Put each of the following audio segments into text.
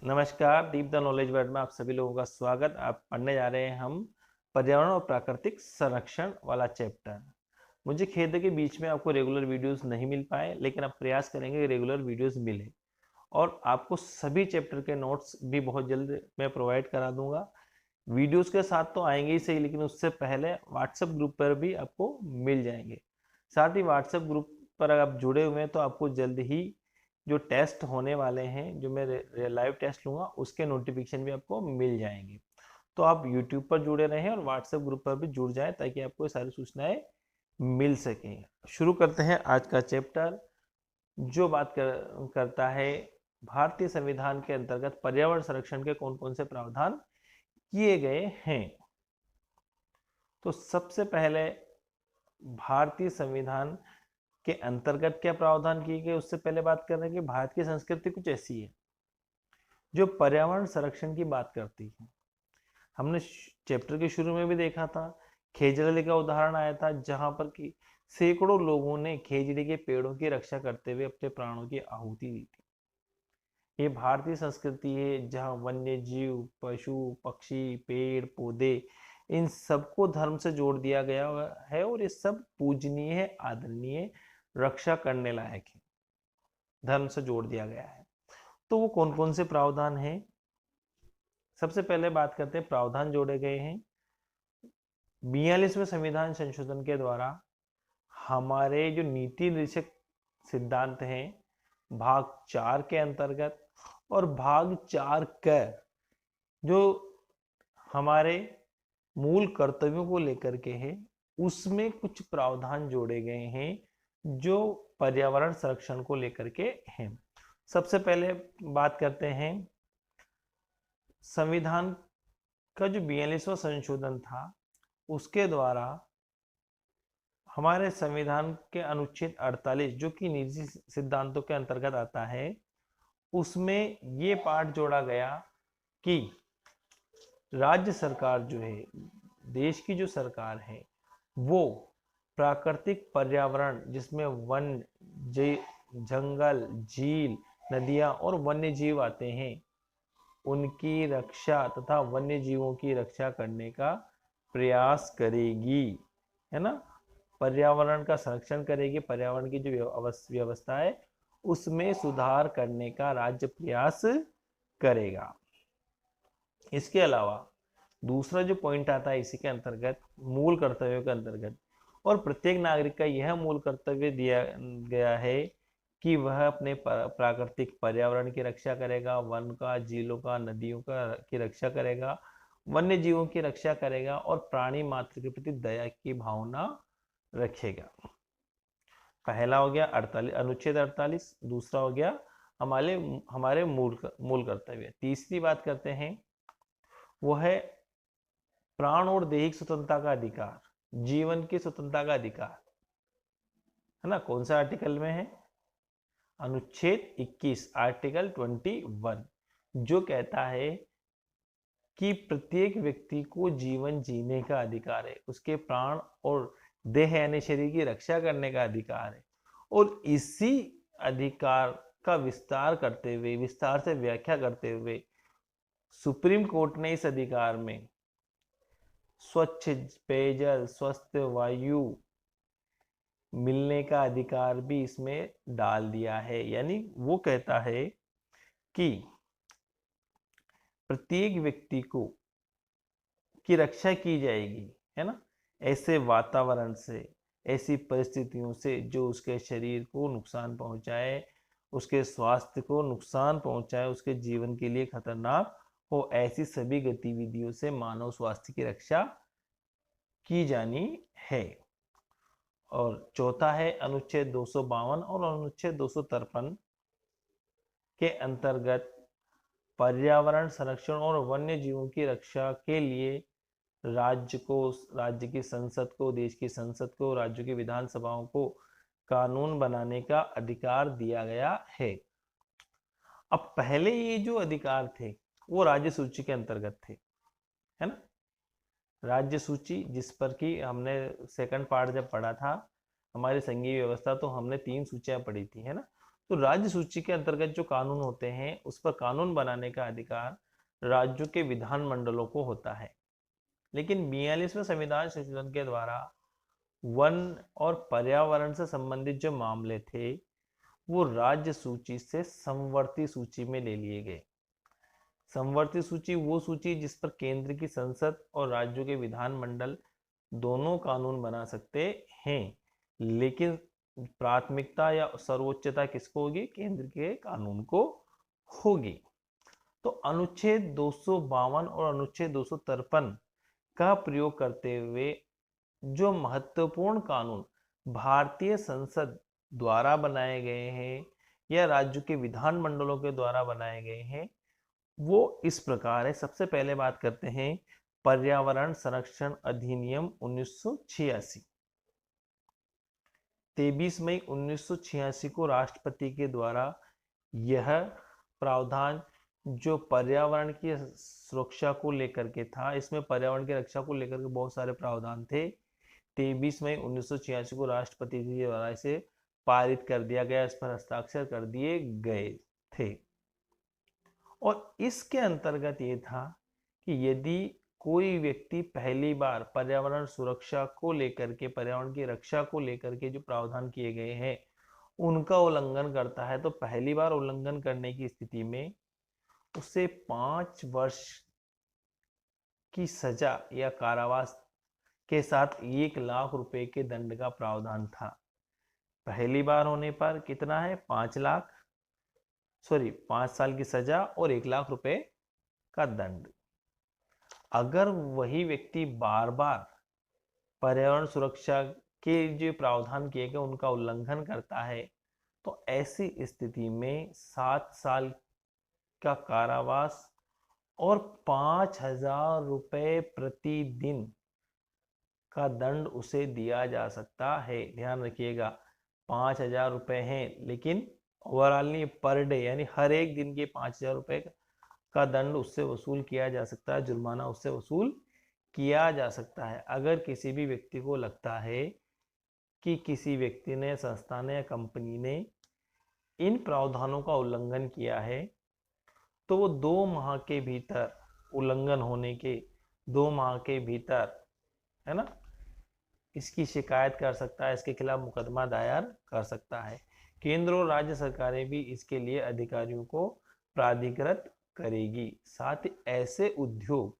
नमस्कार, दीप the knowledge world में आप सभी लोगों का स्वागत। आप पढ़ने जा रहे हैं हम पर्यावरण और प्राकृतिक संरक्षण वाला चैप्टर। मुझे खेद है कि बीच में आपको रेगुलर वीडियोस नहीं मिल पाए, लेकिन अब प्रयास करेंगे कि रेगुलर वीडियोस मिले और आपको सभी चैप्टर के नोट्स भी बहुत जल्द मैं प्रोवाइड करा दूंगा। वीडियोस के साथ तो आएंगे ही सही, लेकिन उससे पहले व्हाट्सएप ग्रुप पर भी आपको मिल जाएंगे। साथ ही व्हाट्सएप ग्रुप पर अगर आप जुड़े हुए हैं तो आपको जल्द ही जो टेस्ट होने वाले हैं, जो मैं लाइव टेस्ट लूंगा, उसके नोटिफिकेशन भी आपको मिल जाएंगे। तो आप यूट्यूब पर जुड़े रहें और व्हाट्सएप ग्रुप पर भी जुड़ जाएं ताकि आपको ये सारी सूचनाएं मिल सकें। शुरू करते हैं आज का चैप्टर, जो करता है भारतीय संविधान के अंतर्गत पर्यावरण संरक्षण के कौन कौन से प्रावधान किए गए हैं। तो सबसे पहले भारतीय संविधान के अंतर्गत क्या प्रावधान किए गए, उससे पहले बात कर रहे हैं कि भारत की संस्कृति कुछ ऐसी है जो पर्यावरण संरक्षण की बात करती है। हमने चैप्टर के शुरू में भी देखा था, खेजड़ी का उदाहरण आया था, जहां पर कि सैकड़ों लोगों ने खेजड़ी के पेड़ों की रक्षा करते हुए अपने प्राणों की आहुति दी थी। ये भारतीय संस्कृति है जहाँ वन्य जीव, पशु पक्षी, पेड़ पौधे, इन सबको धर्म से जोड़ दिया गया है और ये सब पूजनीय है, आदरणीय, रक्षा करने लायक है, धर्म से जोड़ दिया गया है। तो वो कौन कौन से प्रावधान हैं? सबसे पहले बात करते हैं, प्रावधान जोड़े गए हैं 42वें संविधान संशोधन के द्वारा। हमारे जो नीति निर्देशक सिद्धांत हैं भाग 4 के अंतर्गत और भाग 4 क जो हमारे मूल कर्तव्यों को लेकर के है, उसमें कुछ प्रावधान जोड़े गए हैं जो पर्यावरण संरक्षण को लेकर के हैं। सबसे पहले बात करते हैं संविधान का जो 42वां संशोधन था, उसके द्वारा हमारे संविधान के अनुच्छेद 48 जो कि निजी सिद्धांतों के अंतर्गत आता है, उसमें ये पाठ जोड़ा गया कि राज्य सरकार जो है, देश की जो सरकार है, वो प्राकृतिक पर्यावरण जिसमें वन, जंगल, झील, नदियां और वन्य जीव आते हैं, उनकी रक्षा तथा वन्य जीवों की रक्षा करने का प्रयास करेगी, है ना। पर्यावरण का संरक्षण करेगी, पर्यावरण की जो व्यवस्था है उसमें सुधार करने का राज्य प्रयास करेगा। इसके अलावा दूसरा जो पॉइंट आता है इसी के अंतर्गत, मूल कर्तव्यों के अंतर्गत, और प्रत्येक नागरिक का यह मूल कर्तव्य दिया गया है कि वह अपने प्राकृतिक पर्यावरण की रक्षा करेगा, वन का, झीलों का, नदियों का की रक्षा करेगा, वन्य जीवों की रक्षा करेगा और प्राणी मात्र के प्रति दया की भावना रखेगा। पहला हो गया 48 अनुच्छेद 48, दूसरा हो गया हमारे हमारे मूल कर्तव्य। तीसरी बात करते हैं, वो है प्राण और दैहिक स्वतंत्रता का अधिकार, जीवन की स्वतंत्रता का अधिकार, है ना। कौन सा आर्टिकल में है? अनुच्छेद 21, आर्टिकल 21, जो कहता है कि प्रत्येक व्यक्ति को जीवन जीने का अधिकार है, उसके प्राण और देह यानी शरीर की रक्षा करने का अधिकार है। और इसी अधिकार का विस्तार से व्याख्या करते हुए सुप्रीम कोर्ट ने इस अधिकार में स्वच्छ पेयजल, स्वस्थ वायु मिलने का अधिकार भी इसमें डाल दिया है। यानी वो कहता है कि प्रत्येक व्यक्ति को की रक्षा की जाएगी, है ना, ऐसे वातावरण से, ऐसी परिस्थितियों से जो उसके शरीर को नुकसान पहुंचाए, उसके स्वास्थ्य को नुकसान पहुंचाए, उसके जीवन के लिए खतरनाक हो, ऐसी सभी गतिविधियों से मानव स्वास्थ्य की रक्षा की जानी है। और चौथा है अनुच्छेद 252 और अनुच्छेद 253 के अंतर्गत पर्यावरण संरक्षण और वन्य जीवों की रक्षा के लिए राज्य की संसद को, देश की संसद को, राज्यों की विधानसभाओं को कानून बनाने का अधिकार दिया गया है। अब पहले ये जो अधिकार थे वो राज्य सूची के अंतर्गत थे, है ना। राज्य सूची जिस पर कि हमने सेकंड पार्ट जब पढ़ा था हमारी संघीय व्यवस्था, तो हमने 3 सूचियां पढ़ी थी, है ना। तो राज्य सूची के अंतर्गत जो कानून होते हैं उस पर कानून बनाने का अधिकार राज्यों के विधानमंडलों को होता है। लेकिन 42वें संविधान संशोधन के द्वारा वन और पर्यावरण से संबंधित जो मामले थे वो राज्य सूची से समवर्ती सूची में ले लिए गए। समवर्ती सूची वो सूची जिस पर केंद्र की संसद और राज्यों के विधानमंडल दोनों कानून बना सकते हैं, लेकिन प्राथमिकता या सर्वोच्चता किसको होगी? केंद्र के कानून को होगी। तो अनुच्छेद 252 और अनुच्छेद 253 का प्रयोग करते हुए जो महत्वपूर्ण कानून भारतीय संसद द्वारा बनाए गए हैं या राज्यों के विधानमंडलों के द्वारा बनाए गए हैं वो इस प्रकार है। सबसे पहले बात करते हैं पर्यावरण संरक्षण अधिनियम 1986। 23 मई 1986 को राष्ट्रपति के द्वारा यह प्रावधान जो पर्यावरण की सुरक्षा को लेकर के था, इसमें पर्यावरण की रक्षा को लेकर के बहुत सारे प्रावधान थे। 23 मई 1986 को राष्ट्रपति के द्वारा इसे पारित कर दिया गया, इस पर हस्ताक्षर कर दिए गए थे। और इसके अंतर्गत ये था कि यदि कोई व्यक्ति पहली बार पर्यावरण सुरक्षा को लेकर के, पर्यावरण की रक्षा को लेकर के जो प्रावधान किए गए हैं उनका उल्लंघन करता है, तो पहली बार उल्लंघन करने की स्थिति में उसे 5 वर्ष की सजा या कारावास के साथ 1 लाख रुपए के दंड का प्रावधान था। पहली बार होने पर कितना है? 5 साल की सजा और 1 लाख रुपए का दंड। अगर वही व्यक्ति बार बार पर्यावरण सुरक्षा के जो प्रावधान किए गए उनका उल्लंघन करता है तो ऐसी स्थिति में 7 साल का कारावास और 5,000 रुपए प्रतिदिन का दंड उसे दिया जा सकता है। ध्यान रखिएगा 5,000 रुपए हैं, लेकिन ओवरऑल नहीं, पर डे, यानी हर एक दिन के 5,000 रुपए का दंड उससे वसूल किया जा सकता है, जुर्माना उससे वसूल किया जा सकता है। अगर किसी भी व्यक्ति को लगता है कि किसी व्यक्ति ने, संस्था ने या कंपनी ने इन प्रावधानों का उल्लंघन किया है तो वो 2 माह के भीतर, उल्लंघन होने के 2 माह के भीतर, है ना, इसकी शिकायत कर सकता है, इसके खिलाफ मुकदमा दायर कर सकता है। केंद्र और राज्य सरकारें भी इसके लिए अधिकारियों को प्राधिकृत करेगी। साथ ही ऐसे उद्योग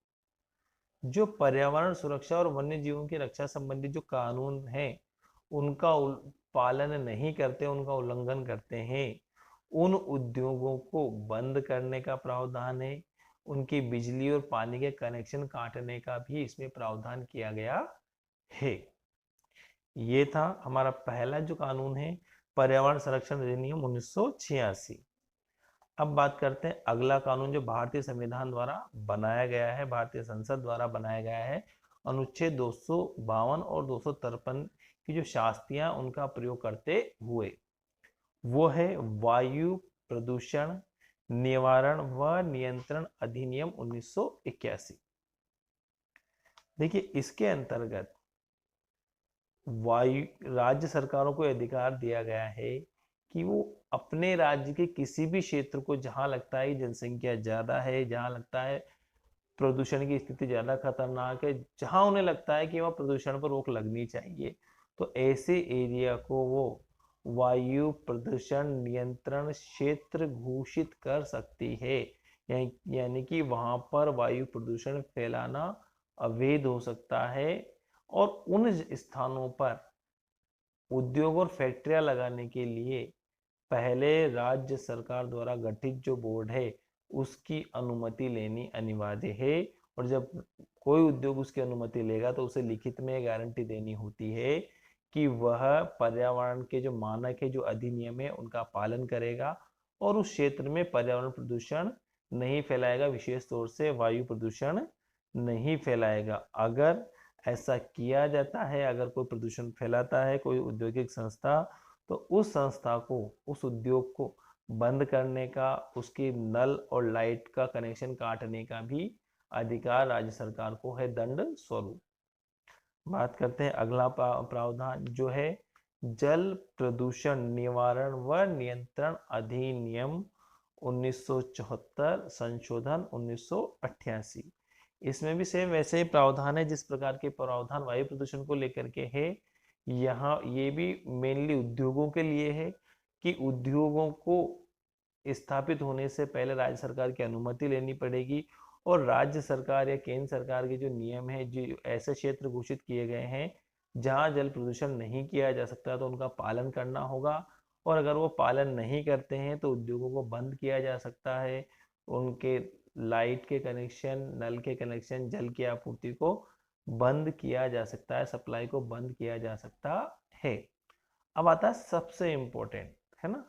जो पर्यावरण सुरक्षा और वन्य जीवों की रक्षा संबंधी जो कानून है उनका पालन नहीं करते, उनका उल्लंघन करते हैं, उन उद्योगों को बंद करने का प्रावधान है। उनकी बिजली और पानी के कनेक्शन काटने का भी इसमें प्रावधान किया गया है। ये था हमारा पहला जो कानून है, पर्यावरण संरक्षण अधिनियम 1986। अब बात करते हैं अगला कानून जो भारतीय संविधान द्वारा बनाया गया है, भारतीय संसद द्वारा बनाया गया है। अनुच्छेद 252 और 253 की जो शास्तियां उनका प्रयोग करते हुए, वो है वायु प्रदूषण निवारण व नियंत्रण अधिनियम 1981। देखिए इसके अंतर्गत राज्य सरकारों को अधिकार दिया गया है कि वो अपने राज्य के किसी भी क्षेत्र को जहां लगता है जनसंख्या ज्यादा है, जहां लगता है प्रदूषण की स्थिति ज्यादा खतरनाक है, जहां उन्हें लगता है कि वह प्रदूषण पर रोक लगनी चाहिए, तो ऐसे एरिया को वो वायु प्रदूषण नियंत्रण क्षेत्र घोषित कर सकती है। यानी कि वहां पर वायु प्रदूषण फैलाना अवैध हो सकता है और उन स्थानों पर उद्योग और फैक्ट्रियां लगाने के लिए पहले राज्य सरकार द्वारा गठित जो बोर्ड है उसकी अनुमति लेनी अनिवार्य है। और जब कोई उद्योग उसकी अनुमति लेगा तो उसे लिखित में गारंटी देनी होती है कि वह पर्यावरण के जो मानक है, जो अधिनियम है, उनका पालन करेगा और उस क्षेत्र में पर्यावरण प्रदूषण नहीं फैलाएगा, विशेष तौर से वायु प्रदूषण नहीं फैलाएगा। अगर ऐसा किया जाता है, अगर कोई प्रदूषण फैलाता है कोई औद्योगिक संस्था, तो उस संस्था को, उस उद्योग को बंद करने का, उसकी नल और लाइट का कनेक्शन काटने का भी अधिकार राज्य सरकार को है, दंड स्वरूप। बात करते हैं अगला प्रावधान जो है जल प्रदूषण निवारण व नियंत्रण अधिनियम 1974 संशोधन 1988। इसमें भी सेम वैसे ही प्रावधान है जिस प्रकार के प्रावधान वायु प्रदूषण को लेकर के है। यहाँ ये भी मेनली उद्योगों के लिए है कि उद्योगों को स्थापित होने से पहले राज्य सरकार की अनुमति लेनी पड़ेगी और राज्य सरकार या केंद्र सरकार के जो नियम है, जो ऐसे क्षेत्र घोषित किए गए हैं जहां जल प्रदूषण नहीं किया जा सकता, तो उनका पालन करना होगा। और अगर वो पालन नहीं करते हैं तो उद्योगों को बंद किया जा सकता है, उनके लाइट के कनेक्शन, नल के कनेक्शन, जल की आपूर्ति को बंद किया जा सकता है, सप्लाई को बंद किया जा सकता है। अब आता है सबसे इम्पोर्टेंट, है ना,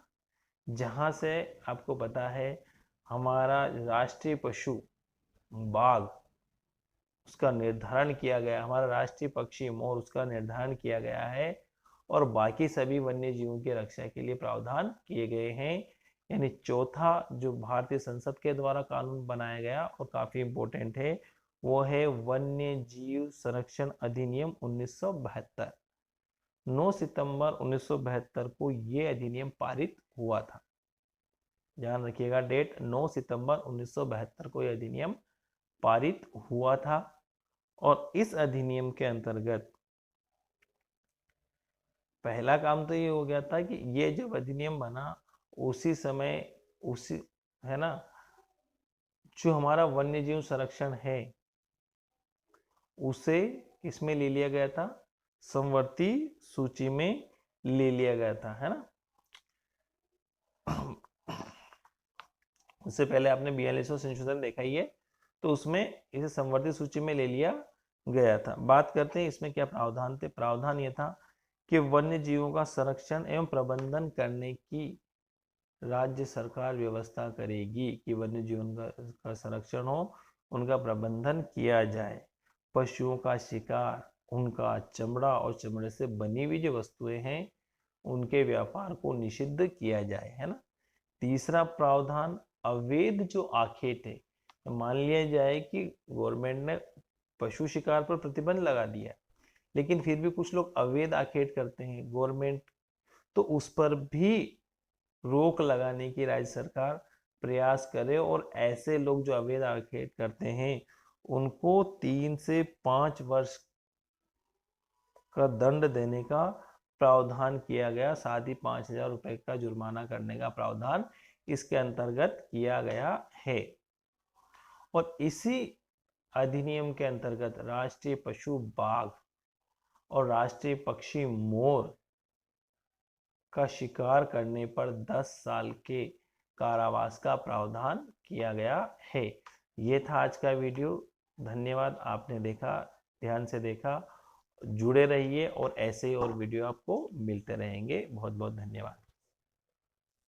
जहां से आपको पता है हमारा राष्ट्रीय पशु बाघ, उसका निर्धारण किया गया, हमारा राष्ट्रीय पक्षी मोर, उसका निर्धारण किया गया है और बाकी सभी वन्य जीवों की रक्षा के लिए प्रावधान किए गए हैं। यानी चौथा जो भारतीय संसद के द्वारा कानून बनाया गया और काफी इंपॉर्टेंट है, वो है वन्य जीव संरक्षण अधिनियम 1972। 9 सितंबर 1972 को ये अधिनियम पारित हुआ था। ध्यान रखिएगा डेट, 9 सितंबर 1972 को यह अधिनियम पारित हुआ था। और इस अधिनियम के अंतर्गत पहला काम तो ये हो गया था कि ये जब अधिनियम बना उसी समय, उसी, है ना, जो हमारा वन्य जीव संरक्षण है उसे किसमें ले लिया गया था, समवर्ती सूची में ले लिया गया था, है ना। उससे पहले आपने 42वां संशोधन देखा ही है, तो उसमें इसे समवर्ती सूची में ले लिया गया था। बात करते हैं इसमें क्या प्रावधान थे। प्रावधान यह था कि वन्य जीवों का संरक्षण एवं प्रबंधन करने की राज्य सरकार व्यवस्था करेगी कि वन्य जीवों का संरक्षण हो, उनका प्रबंधन किया जाए। पशुओं का शिकार, उनका चमड़ा और चमड़े से बनी हुई जो वस्तुएं हैं उनके व्यापार को निषिद्ध किया जाए, है ना। तीसरा प्रावधान, अवैध जो आखेट है, तो मान लिया जाए कि गवर्नमेंट ने पशु शिकार पर प्रतिबंध लगा दिया लेकिन फिर भी कुछ लोग अवैध आखेट करते हैं गवर्नमेंट, तो उस पर भी रोक लगाने की राज्य सरकार प्रयास करे और ऐसे लोग जो अवैध आखेट करते हैं उनको 3 से 5 वर्ष का दंड देने का प्रावधान किया गया, साथ ही 5,000 रुपए का जुर्माना करने का प्रावधान इसके अंतर्गत किया गया है। और इसी अधिनियम के अंतर्गत राष्ट्रीय पशु बाघ और राष्ट्रीय पक्षी मोर का शिकार करने पर 10 साल के कारावास का प्रावधान किया गया है। ये था आज का वीडियो। धन्यवाद, आपने देखा, ध्यान से देखा। जुड़े रहिए और ऐसे ही और वीडियो आपको मिलते रहेंगे। बहुत बहुत धन्यवाद।